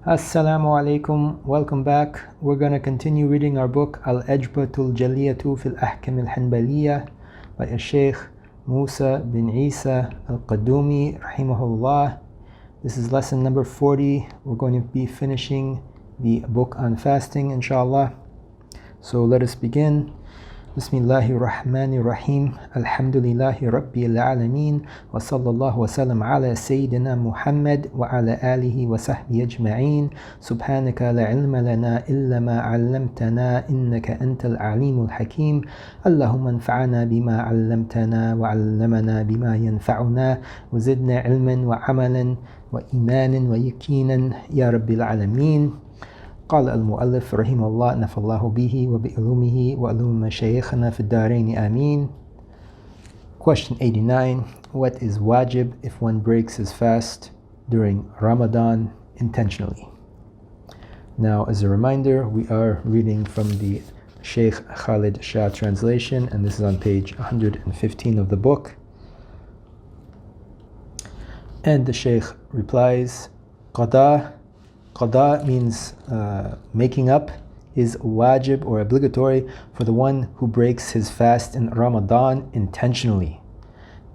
Assalamu alaikum, welcome back. We're going to continue reading our book al-Ajubah al-Jaliya fi al-Ahkam al-Hanbaliya by Alama Musa bin Issa al-Qaddoomi rahimahullah. This is lesson number 40. We're going to be finishing the book on fasting inshallah. So let us begin. Bismillahir Rahmanir Rahim. Alhamdulillahi Rabbil Alameen. Wa sallallahu wa sallam ala Sayyidina Muhammad wa ala alihi wa sahbihi ajma'een. Subhanaka la ilma lana illa ma 'allamtana innaka antal alimul hakim. Allahumma anfa'na bima 'allamtana wa 'allamna bima yanfa'una wa zidna ilman wa 'amalan wa imanan wa yaqinan ya Rabbil Alameen. قال المؤلف رحمه الله نفع الله به وبعلومه وعلوم مشايخنا في الدارين آمين. Question 89. What is wajib if one breaks his fast during Ramadan intentionally? Now, as a reminder, we are reading from the Sheikh Khalid Shah translation, and this is on page 115 of the book. And the Sheikh replies, Qada means making up, is wajib or obligatory for the one who breaks his fast in Ramadan intentionally.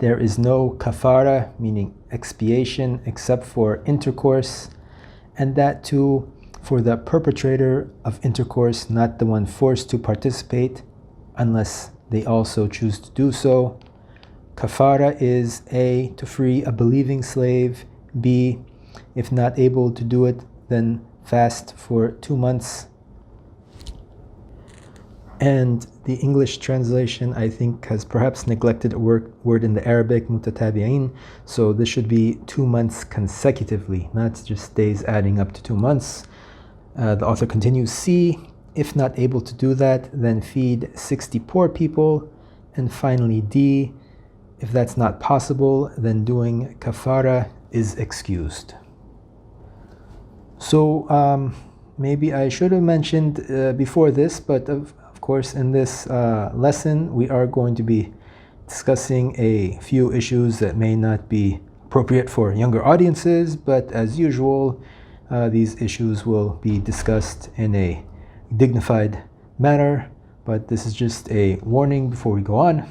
There is no kafara, meaning expiation, except for intercourse, and that too for the perpetrator of intercourse, not the one forced to participate, unless they also choose to do so. Kafara is A, to free a believing slave, B, if not able to do it, then fast for 2 months. And the English translation, I think, has perhaps neglected a word in the Arabic, mutatabi'in, so this should be 2 months consecutively, not just days adding up to 2 months. The author continues, C, if not able to do that, then feed 60 poor people. And finally, D, if that's not possible, then doing kafara is excused. So maybe I should have mentioned before this, but of course in this lesson we are going to be discussing a few issues that may not be appropriate for younger audiences, but as usual these issues will be discussed in a dignified manner, but this is just a warning before we go on.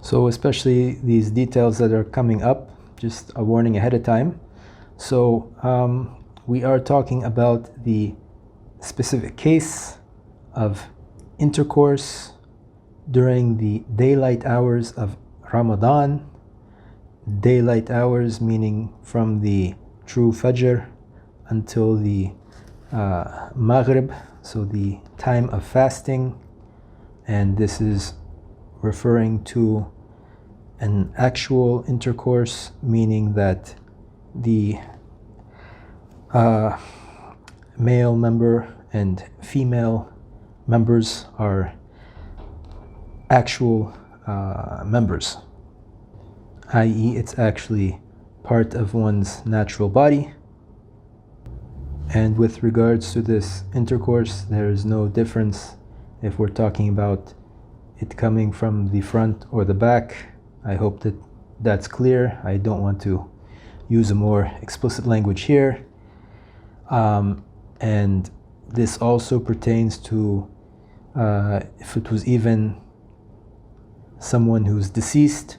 So especially these details that are coming up, just a warning ahead of time. So we are talking about the specific case of intercourse during the daylight hours of Ramadan. Daylight hours meaning from the true Fajr until the Maghrib, so the time of fasting. And this is referring to an actual intercourse, meaning that the male member and female members are actual members, i.e. it's actually part of one's natural body. And with regards to this intercourse, there is no difference if we're talking about it coming from the front or the back. I hope that that's clear. I don't want to use a more explicit language here. And this also pertains to if it was even someone who's deceased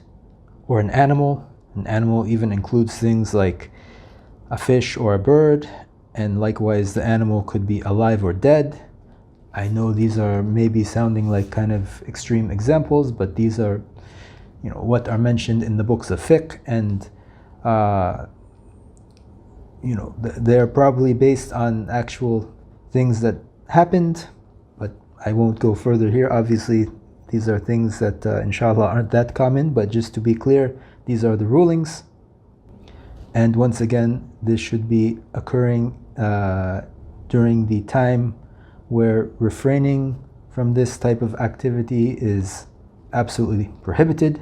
or an animal. An animal even includes things like a fish or a bird, and likewise the animal could be alive or dead. I know these are maybe sounding like kind of extreme examples, but these are, what are mentioned in the books of fiqh, and they're probably based on actual things that happened, but I won't go further here. Obviously, these are things that inshallah aren't that common, but just to be clear, these are the rulings. And once again, this should be occurring during the time where refraining from this type of activity is absolutely prohibited.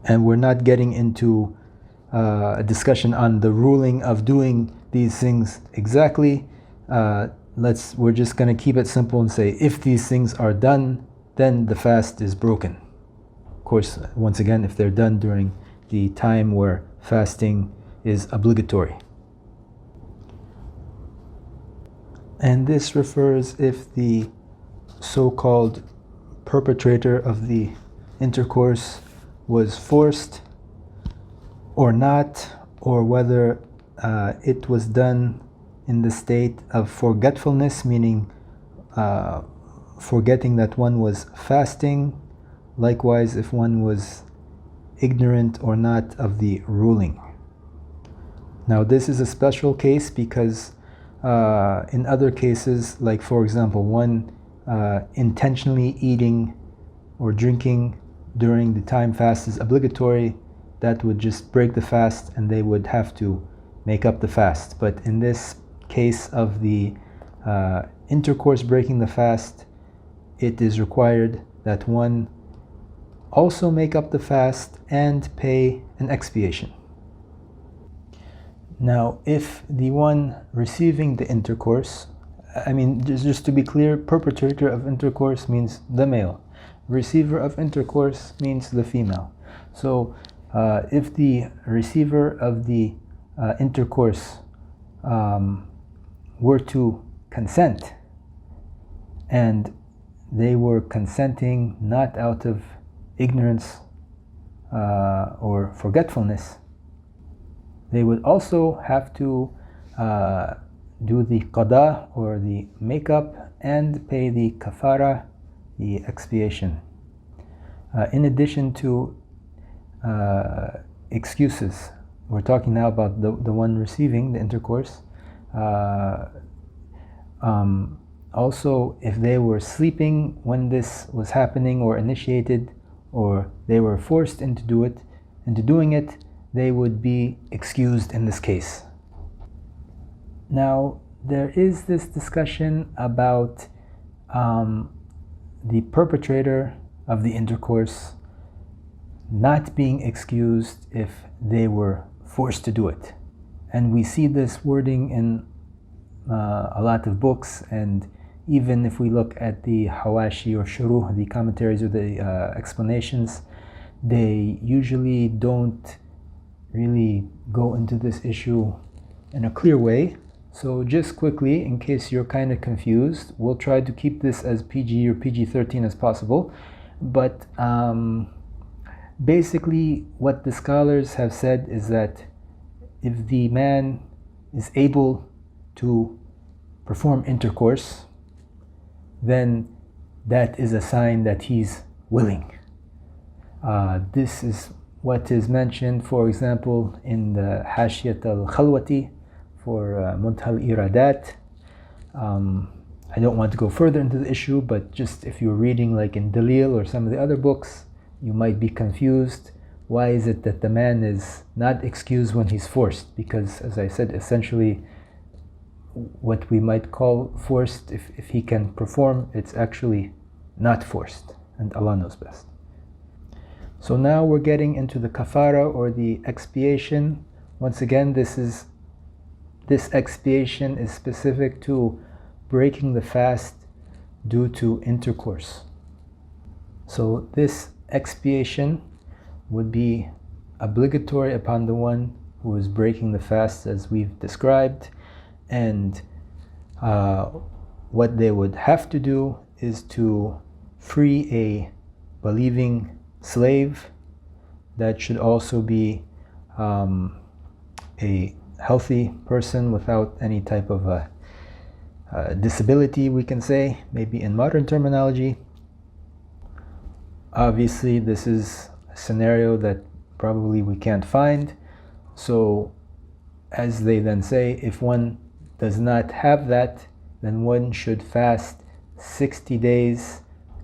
And we're not getting into a discussion on the ruling of doing these things exactly. We're just going to keep it simple and say if these things are done, then the fast is broken. Of course, once again, if they're done during the time where fasting is obligatory. And this refers if the so-called perpetrator of the intercourse was forced or not, or whether it was done in the state of forgetfulness, meaning forgetting that one was fasting. Likewise, if one was ignorant or not of the ruling. Now, this is a special case because in other cases, like for example, one intentionally eating or drinking during the time fast is obligatory, that would just break the fast and they would have to make up the fast. But in this case of the intercourse breaking the fast, it is required that one also make up the fast and pay an expiation. Now, if the one receiving the intercourse, I mean, just to be clear, perpetrator of intercourse means the male. Receiver of intercourse means the female. So, if the receiver of the intercourse were to consent, and they were consenting not out of ignorance or forgetfulness, they would also have to do the qada or the makeup and pay the kafara, the expiation. In addition to excuses, we're talking now about the one receiving the intercourse. Also, if they were sleeping when this was happening or initiated, or they were forced into doing it, they would be excused in this case. Now, there is this discussion about the perpetrator of the intercourse not being excused if they were forced to do it. And we see this wording in a lot of books, and even if we look at the hawashi or shuruh, the commentaries or the explanations, they usually don't really go into this issue in a clear way. So just quickly, in case you're kind of confused, we'll try to keep this as PG or PG-13 as possible. But basically what the scholars have said is that if the man is able to perform intercourse, then that is a sign that he's willing. This is what is mentioned, for example, in the Hashiyat al-Khalwati for Muntaha al-Iradat. I don't want to go further into the issue, but just if you're reading like in Daleel or some of the other books, you might be confused. Why is it that the man is not excused when he's forced? Because, as I said, essentially what we might call forced, if he can perform, it's actually not forced, and Allah knows best. So now we're getting into the kafara or the expiation. Once again, this expiation is specific to breaking the fast due to intercourse. So this expiation would be obligatory upon the one who is breaking the fast, as we've described, and what they would have to do is to free a believing slave. That should also be a healthy person without any type of disability, we can say, maybe in modern terminology. Obviously, this is a scenario that probably we can't find. So, as they then say, if one does not have that, then one should fast 60 days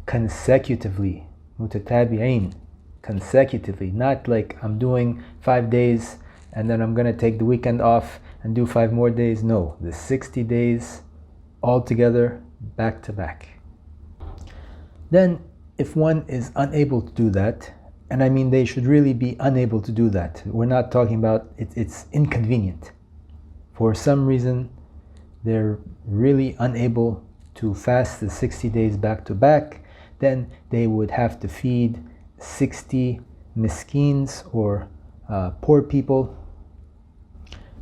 consecutively, mutatabi'in, consecutively, not like I'm doing 5 days and then I'm going to take the weekend off and do 5 more days. No, the 60 days all together, back to back. Then, if one is unable to do that, and I mean they should really be unable to do that, we're not talking about it's inconvenient. For some reason, they're really unable to fast the 60 days back to back, then they would have to feed 60 miskeens or poor people.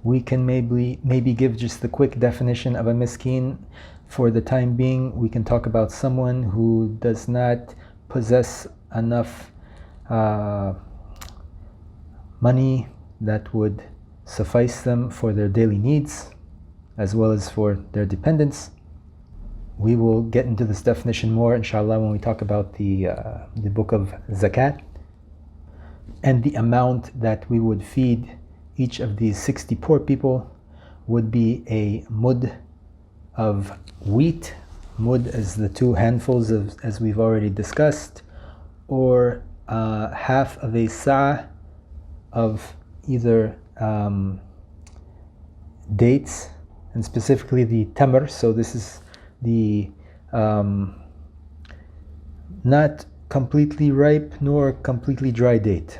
we can maybe give just the quick definition of a miskin. For the time being, we can talk about someone who does not possess enough money that would suffice them for their daily needs as well as for their dependents. We will get into this definition more inshallah when we talk about the book of zakat, and the amount that we would feed each of these 60 poor people would be a mud of wheat. Mud is the 2 handfuls of, as we've already discussed, or half of a sa' of either dates, and specifically the tamar. So this is the not completely ripe nor completely dry date,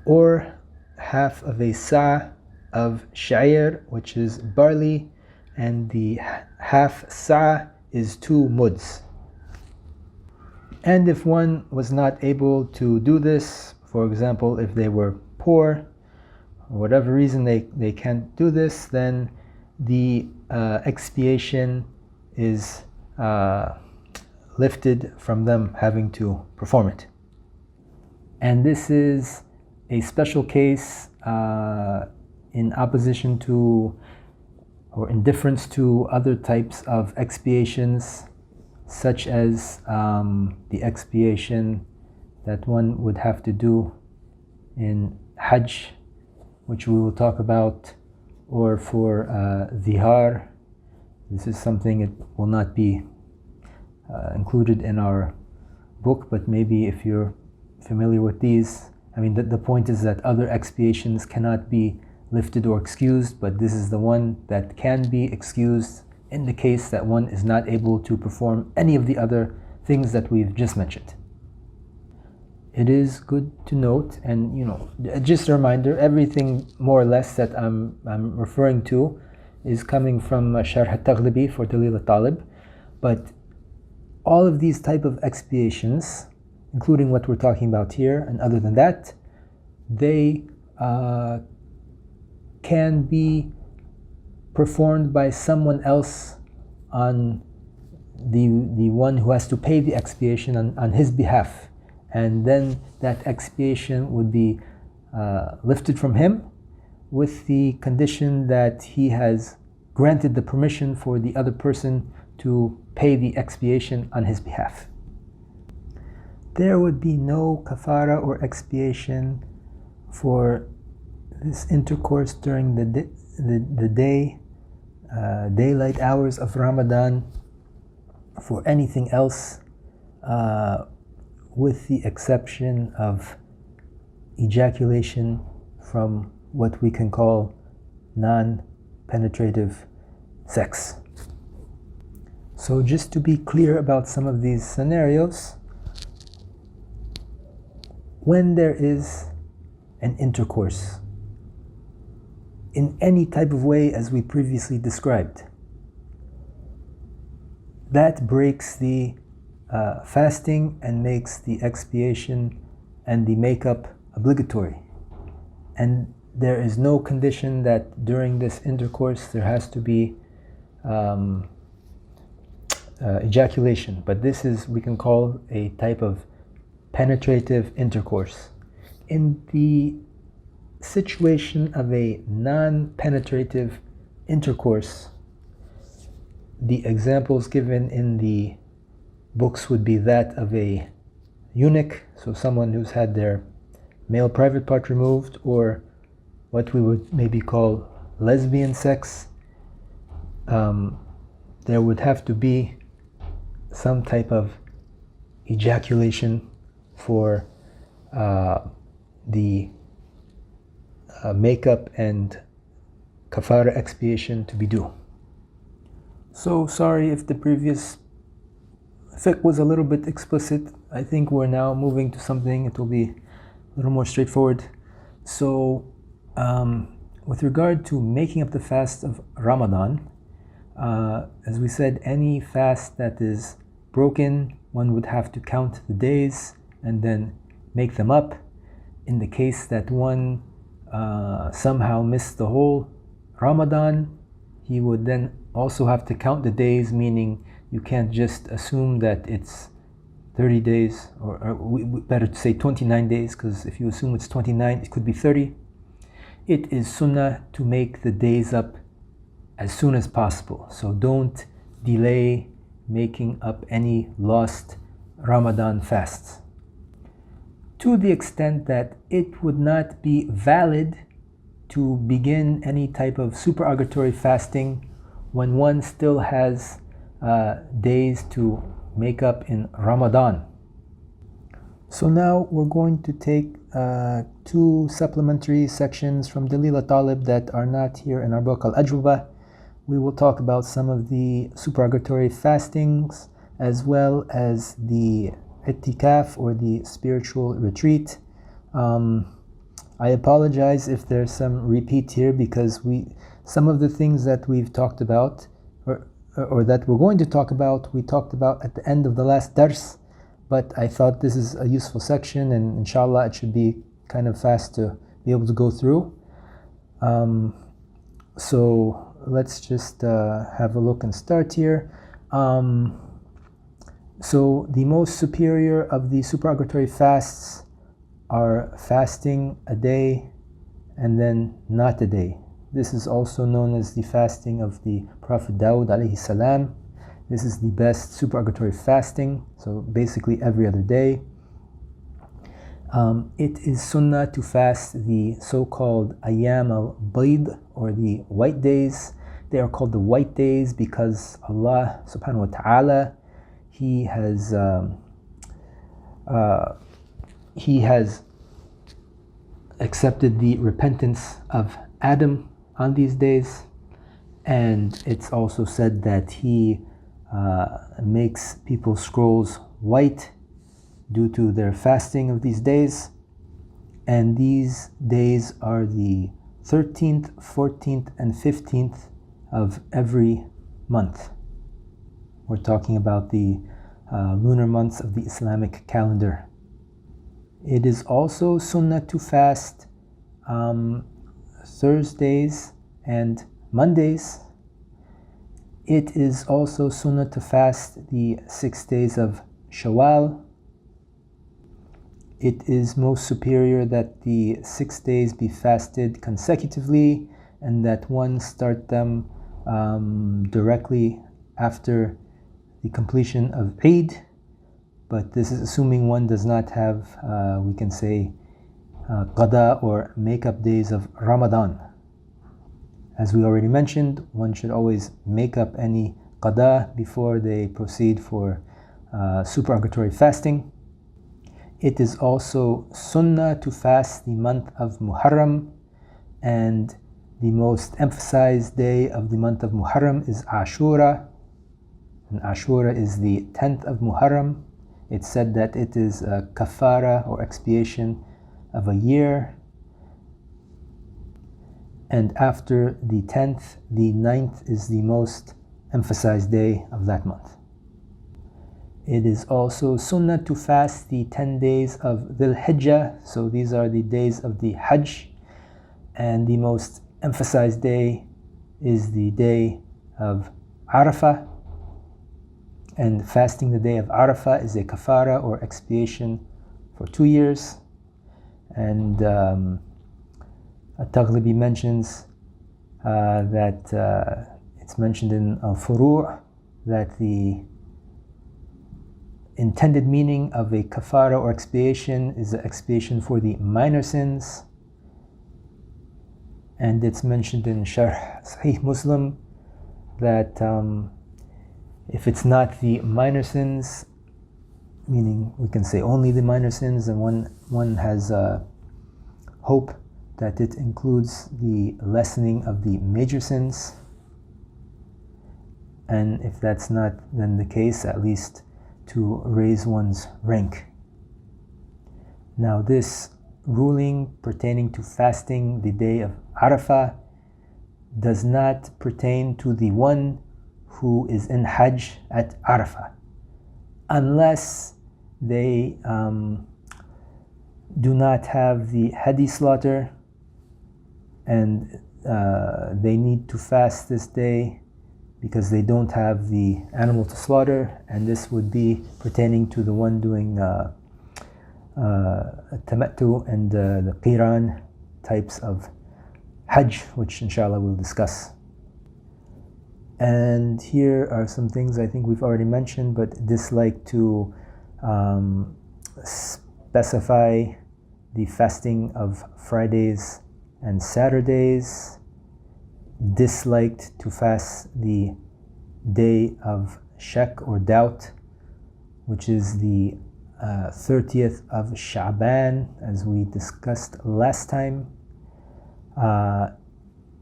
or half of a sa' of sha'ir, which is barley, and the half sa' is 2 muds. And if one was not able to do this, for example, if they were poor, for whatever reason they can't do this, then the expiation is lifted from them having to perform it. And this is a special case in opposition to, or in difference to, other types of expiations, such as the expiation that one would have to do in Hajj, which we will talk about, or for dhihar. This is something, it will not be included in our book, but maybe if you're familiar with these, I mean, the point is that other expiations cannot be lifted or excused, but this is the one that can be excused in the case that one is not able to perform any of the other things that we've just mentioned. It is good to note, and just a reminder, everything more or less that I'm referring to is coming from Sharh of Daleel for Daleel a-Talib, but all of these type of expiations, including what we're talking about here, and other than that, they can be performed by someone else on the one who has to pay the expiation on his behalf, and then that expiation would be lifted from him with the condition that he has granted the permission for the other person to pay the expiation on his behalf. There would be no kafara or expiation for this intercourse during the day, daylight hours of Ramadan, for anything else, with the exception of ejaculation from what we can call non-penetrative sex. So just to be clear about some of these scenarios, when there is an intercourse in any type of way as we previously described, that breaks the fasting and makes the expiation and the makeup obligatory. And there is no condition that during this intercourse there has to be ejaculation, but this is, we can call, a type of penetrative intercourse. In the situation of a non-penetrative intercourse, the examples given in the books would be that of a eunuch, so someone who's had their male private part removed, or what we would maybe call lesbian sex. There would have to be some type of ejaculation for the makeup and kafara expiation to be due. So sorry if the previous fiqh was a little bit explicit. I think we're now moving to something, it will be a little more straightforward. So with regard to making up the fast of Ramadan, as we said, any fast that is broken, one would have to count the days and then make them up. In the case that one somehow missed the whole Ramadan, he would then also have to count the days, meaning you can't just assume that it's 30 days, or better to say 29 days, because if you assume it's 29, it could be 30. It is sunnah to make the days up as soon as possible. So don't delay making up any lost Ramadan fasts. To the extent that it would not be valid to begin any type of supererogatory fasting when one still has days to make up in Ramadan. So now we're going to take two supplementary sections from Daleel a-Talib that are not here in our book al-Ajouba. We will talk about some of the supererogatory fastings as well as the Itikaf, or the spiritual retreat. I apologize if there's some repeat here, because some of the things that we've talked about or that we're going to talk about, we talked about at the end of the last dars, but I thought this is a useful section, and inshallah it should be kind of fast to be able to go through. So let's just have a look and start here. So the most superior of the supererogatory fasts are fasting a day and then not a day. This is also known as the fasting of the Prophet Dawud alayhi salam. This is the best supererogatory fasting, so basically every other day. It is sunnah to fast the so-called ayyam al-bayd, or the white days. They are called the white days because Allah subhanahu wa ta'ala, He has accepted the repentance of Adam on these days, and it's also said that He makes people's scrolls white due to their fasting of these days. And these days are the 13th, 14th, and 15th of every month. We're talking about the lunar months of the Islamic calendar. It is also sunnah to fast Thursdays and Mondays. It is also sunnah to fast the 6 days of Shawwal. It is most superior that the 6 days be fasted consecutively, and that one start them directly after the completion of Eid. But this is assuming one does not have, we can say, qada, or make-up days of Ramadan. As we already mentioned, one should always make up any qada before they proceed for supererogatory fasting. It is also sunnah to fast the month of Muharram, and the most emphasized day of the month of Muharram is Ashura. And Ashura is the 10th of Muharram. It's said that it is a kafara, or expiation, of a year. And after the 10th, the 9th is the most emphasized day of that month. It is also sunnah to fast the 10 days of Dhul Hijjah. So these are the days of the Hajj. And the most emphasized day is the day of Arafah. And fasting the day of Arafah is a kafara, or expiation, for 2 years. And a-Taghlabi mentions that it's mentioned in al-Furu' that the intended meaning of a kafara, or expiation, is the expiation for the minor sins. And it's mentioned in Sharh Sahih Muslim that if it's not the minor sins, meaning we can say only the minor sins, and one has hope that it includes the lessening of the major sins. And if that's not then the case, at least to raise one's rank. Now, this ruling pertaining to fasting the day of Arafah does not pertain to the one who is in Hajj at Arafah, unless they do not have the hadi slaughter, and they need to fast this day because they don't have the animal to slaughter, and this would be pertaining to the one doing tamattu and the qiran types of hajj, which inshallah we'll discuss. And here are some things I think we've already mentioned, but dislike to specify the fasting of Fridays and Saturdays, disliked to fast the day of shak or doubt, which is the 30th of Sha'ban, as we discussed last time.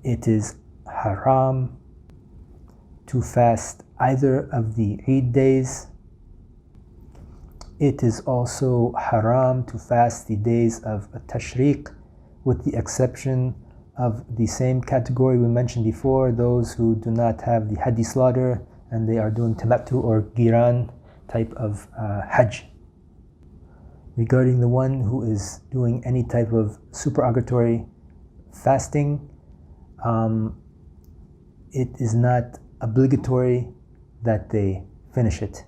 It is haram to fast either of the Eid days. It is also haram to fast the days of Tashriq, with the exception of the same category we mentioned before, those who do not have the hadi slaughter and they are doing tamattu or qiran type of hajj. Regarding the one who is doing any type of supererogatory fasting, it is not obligatory that they finish it,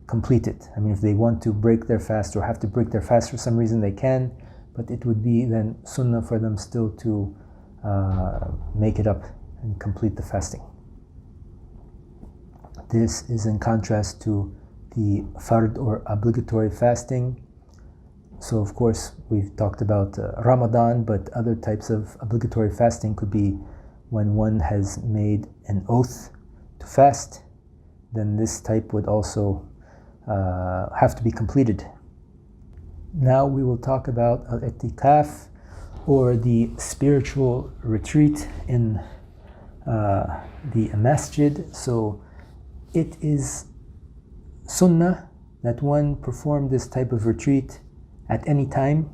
complete it. I mean, if they want to break their fast or have to break their fast for some reason, they can, but it would be then sunnah for them still to make it up and complete the fasting. This is in contrast to the fard or obligatory fasting. So of course we've talked about Ramadan, but other types of obligatory fasting could be when one has made an oath to fast, then this type would also have to be completed. Now we will talk about al-Itikaf, or the spiritual retreat in the masjid. So it is sunnah that one perform this type of retreat at any time.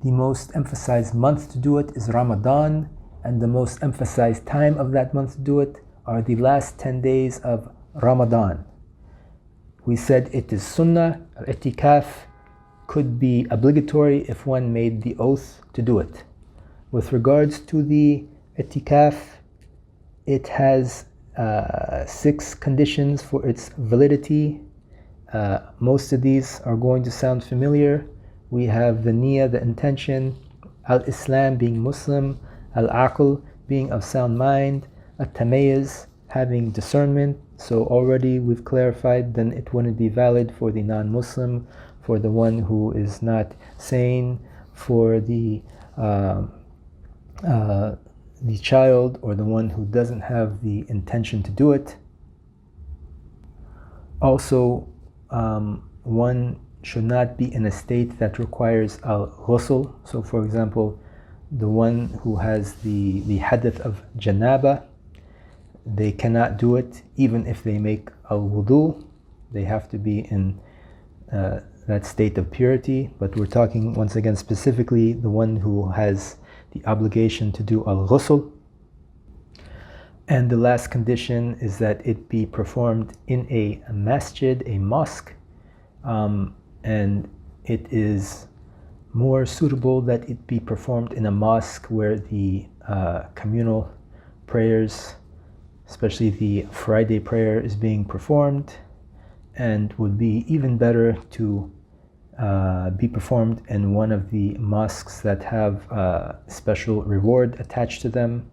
The most emphasized month to do it is Ramadan, and the most emphasized time of that month to do it are the last 10 days of Ramadan. We said it is sunnah. Al-Itikaf could be obligatory if one made the oath to do it. With regards to the Itikaf, it has 6 conditions for its validity. Most of these are going to sound familiar. We have the niyyah, the intention, al-Islam, being Muslim, al-Aql, being of sound mind, at-Tamayyuz, having discernment. So already we've clarified, then it wouldn't be valid for the non-Muslim, for the one who is not sane, for the child, or the one who doesn't have the intention to do it. Also, one should not be in a state that requires al-ghusl. So for example, the one who has the hadith of janaba, they cannot do it even if they make al-wudu. They have to be in that state of purity. But we're talking once again specifically the one who has the obligation to do al-ghusl. And the last condition is that it be performed in a masjid, a mosque, and it is more suitable that it be performed in a mosque where the communal prayers, especially the Friday prayer, is being performed, and would be even better to be performed in one of the mosques that have special reward attached to them,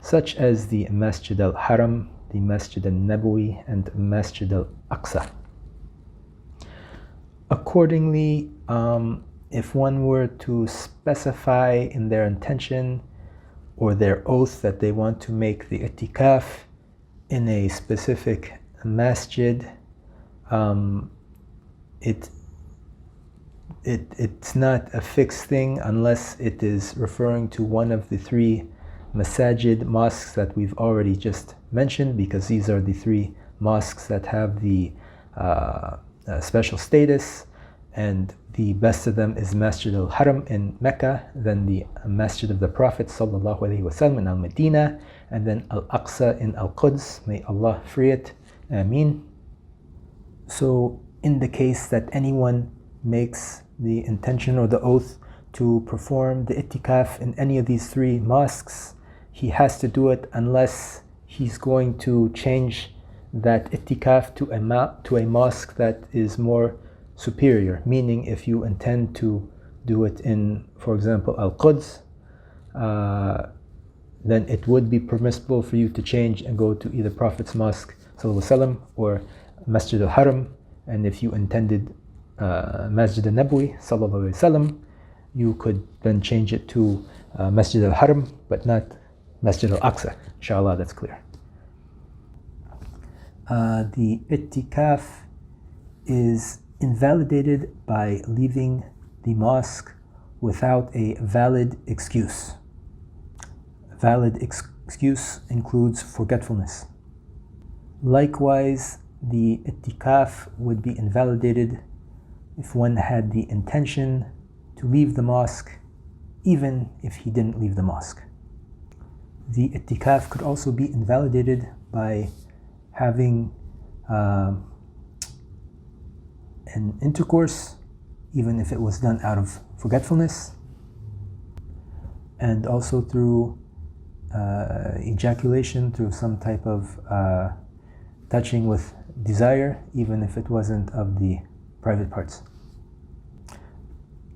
such as the Masjid al-Haram, the Masjid al-Nabawi, and Masjid al-Aqsa. Accordingly, if one were to specify in their intention or their oath that they want to make the Itikaf in a specific masjid, it's not a fixed thing unless it is referring to one of the 3 masajid, mosques that we've already just mentioned, because these are the 3 mosques that have the special status, and the best of them is Masjid al-Haram in Mecca, then the Masjid of the Prophet sallallahu alaihi wasallam in al-Medina, and then al-Aqsa in al-Quds. May Allah free it. Ameen. So in the case that anyone makes the intention or the oath to perform the itikaf in any of these three mosques, he has to do it unless he's going to change that itikaf to a mosque that is more superior. Meaning, if you intend to do it in, for example, al-Quds, then it would be permissible for you to change and go to either Prophet's Mosque ﷺ or Masjid al-Haram. And if you intended Masjid al-Nabawi ﷺ, you could then change it to Masjid al-Haram, but not Masjid al-Aqsa. Inshallah, that's clear. The itikaf is invalidated by leaving the mosque without a valid excuse. Valid excuse includes forgetfulness. Likewise, the itikaf would be invalidated if one had the intention to leave the mosque, even if he didn't leave the mosque. The itikaf could also be invalidated by having an intercourse, even if it was done out of forgetfulness, and also through ejaculation, through some type of touching with desire, even if it wasn't of the private parts.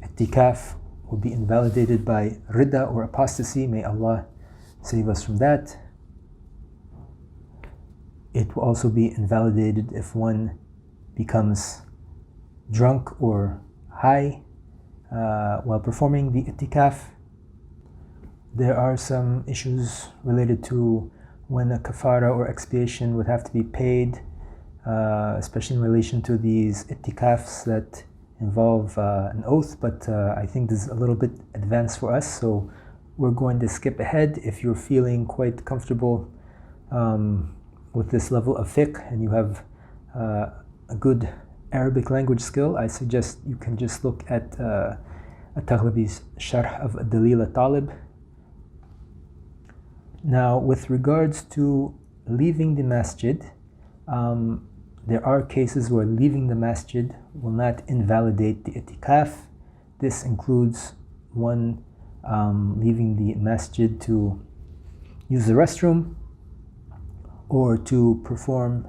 Itikaf will be invalidated by ridda or apostasy. May Allah save us from that. It will also be invalidated if one becomes drunk or high while performing the itikaf. There are some issues related to when a kafara or expiation would have to be paid, especially in relation to these itikafs that involve an oath, but I think this is a little bit advanced for us, so we're going to skip ahead. If you're feeling quite comfortable with this level of fiqh and you have a good Arabic language skill, I suggest you can just look at a-Taghlabi's Sharh of Daleel, a-Talib. Now, with regards to leaving the masjid, there are cases where leaving the masjid will not invalidate the itikaf. This includes one leaving the masjid to use the restroom or to perform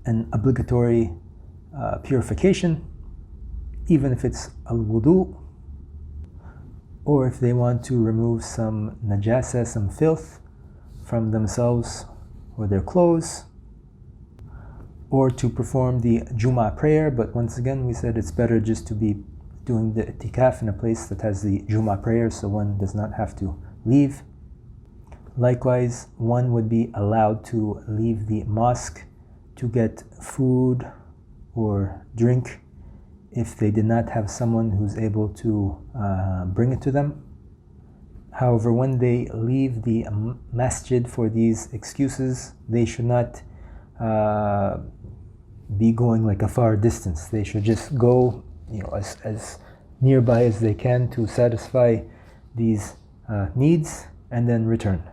an obligatory purification, even if it's al-wudu, or if they want to remove some najasa, some filth from themselves or their clothes, or to perform the Jummah prayer. But once again, we said it's better just to be doing the itikaf in a place that has the Jummah prayer, so one does not have to leave. Likewise, one would be allowed to leave the mosque to get food or drink if they did not have someone who's able to bring it to them. However, when they leave the masjid for these excuses, they should not be going like a far distance. They should just go, as nearby as they can to satisfy these needs and then return.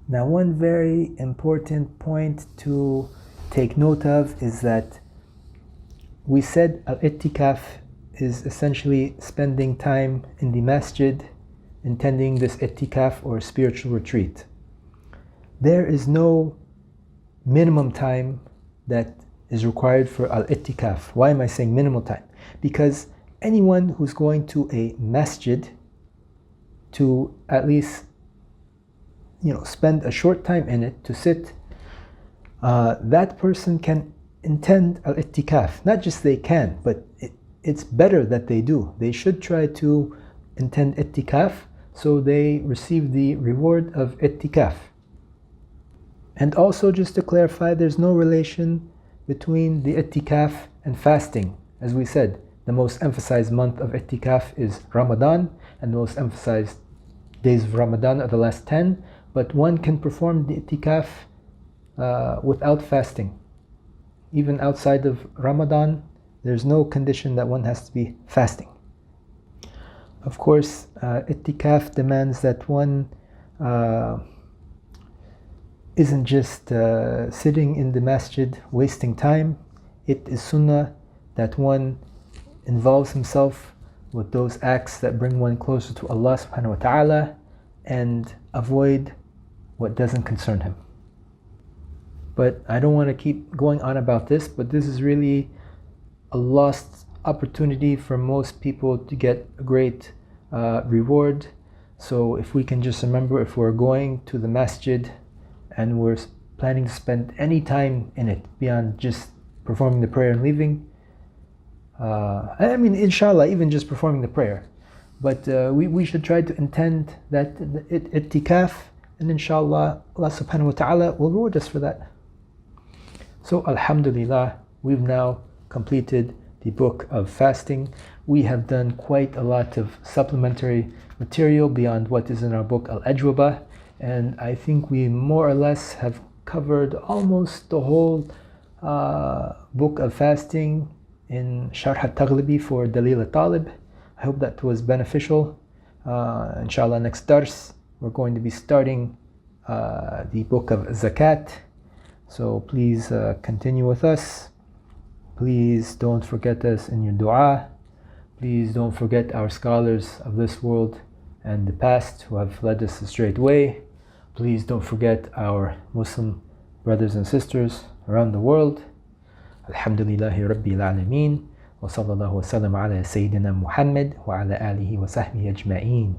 Now, one very important point to take note of is that we said al-Itikaf is essentially spending time in the masjid, intending this Itikaf or spiritual retreat. There is no minimum time that is required for al-Itikaf. Why am I saying minimal time? Because anyone who's going to a masjid to at least spend a short time in it, to sit, that person can intend al-Itikaf. Not just they can, but it's better that they do. They should try to intend Itikaf so they receive the reward of Itikaf. And also, just to clarify, there's no relation between the Itikaf and fasting. As we said, the most emphasized month of Itikaf is Ramadan, and the most emphasized days of Ramadan are the last 10, but one can perform the Itikaf without fasting. Even outside of Ramadan, there's no condition that one has to be fasting. Of course, Itikaf demands that one isn't just sitting in the masjid wasting time. It is sunnah that one involves himself with those acts that bring one closer to Allah subhanahu wa ta'ala, and avoid what doesn't concern Him. But I don't want to keep going on about this, but this is really a lost opportunity for most people to get a great reward. So if we can just remember, if we're going to the masjid and we're planning to spend any time in it beyond just performing the prayer and leaving, I mean, inshallah, even just performing the prayer, but we should try to intend that itikaf, and inshallah Allah subhanahu wa ta'ala will reward us for that. So alhamdulillah, we've now completed the book of fasting. We have done quite a lot of supplementary material beyond what is in our book al-Ajubah, and I think we more or less have covered almost the whole book of fasting in Sharh of Daleel for Daleel a-Talib. I hope that was beneficial. Inshallah, next dars we're going to be starting the book of zakat. So please continue with us. Please don't forget us in your dua. Please don't forget our scholars of this world and the past who have led us the straight way. Please don't forget our Muslim brothers and sisters around the world. Alhamdulillahi Rabbil Alameen. Wa sallallahu wa sallam ala Sayyidina Muhammad wa ala alihi wa sahbihi ajma'een.